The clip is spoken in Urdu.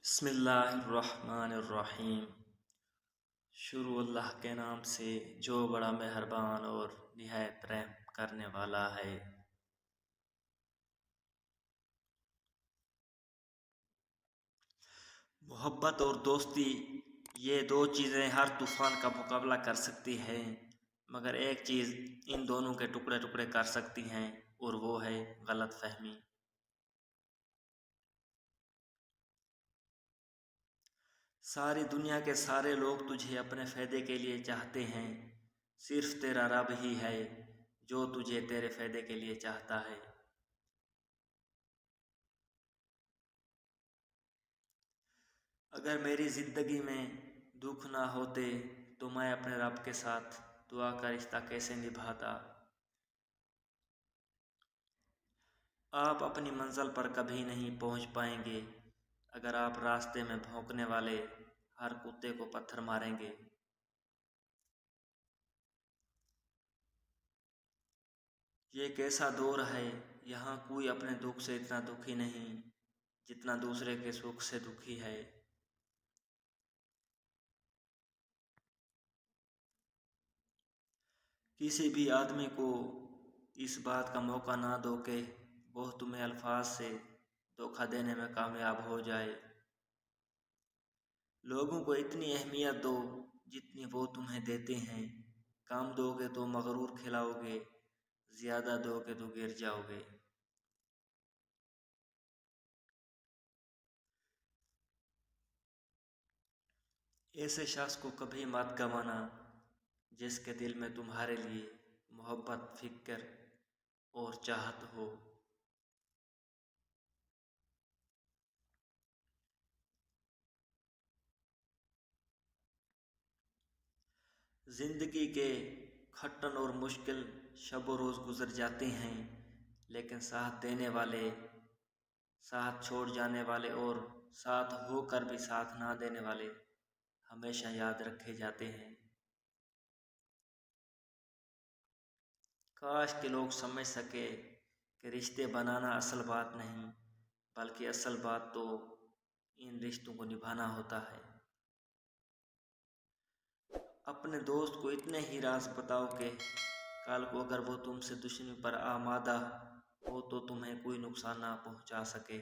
بسم اللہ الرحمن الرحیم۔ شروع اللہ کے نام سے جو بڑا مہربان اور نہایت رحم کرنے والا ہے۔ محبت اور دوستی، یہ دو چیزیں ہر طوفان کا مقابلہ کر سکتی ہیں، مگر ایک چیز ان دونوں کے ٹکڑے ٹکڑے کر سکتی ہیں، اور وہ ہے غلط فہمی۔ ساری دنیا کے سارے لوگ تجھے اپنے فائدے کے لیے چاہتے ہیں، صرف تیرا رب ہی ہے جو تجھے تیرے فائدے کے لیے چاہتا ہے۔ اگر میری زندگی میں دکھ نہ ہوتے تو میں اپنے رب کے ساتھ دعا کا رشتہ کیسے نبھاتا۔ آپ اپنی منزل پر کبھی نہیں پہنچ پائیں گے اگر آپ راستے میں بھونکنے والے ہر کتے کو پتھر ماریں گے۔ یہ کیسا دور ہے، یہاں کوئی اپنے دکھ سے اتنا دکھی نہیں جتنا دوسرے کے سکھ سے دکھی ہے۔ کسی بھی آدمی کو اس بات کا موقع نہ دو کہ وہ تمہیں الفاظ سے دھوکہ دینے میں کامیاب ہو جائے۔ لوگوں کو اتنی اہمیت دو جتنی وہ تمہیں دیتے ہیں۔ کم دو گے تو مغرور کھلاؤ گے، زیادہ دو گے تو گر جاؤ گے۔ ایسے شخص کو کبھی مت گنوانا جس کے دل میں تمہارے لیے محبت، فکر اور چاہت ہو۔ زندگی کے کھٹن اور مشکل شب و روز گزر جاتے ہیں، لیکن ساتھ دینے والے، ساتھ چھوڑ جانے والے اور ساتھ ہو کر بھی ساتھ نہ دینے والے ہمیشہ یاد رکھے جاتے ہیں۔ کاش کہ لوگ سمجھ سکے کہ رشتے بنانا اصل بات نہیں، بلکہ اصل بات تو ان رشتوں کو نبھانا ہوتا ہے۔ اپنے دوست کو اتنے ہی راز بتاؤ کہ کل کو اگر وہ تم سے دشمنی پر آمادہ ہو تو تمہیں کوئی نقصان نہ پہنچا سکے۔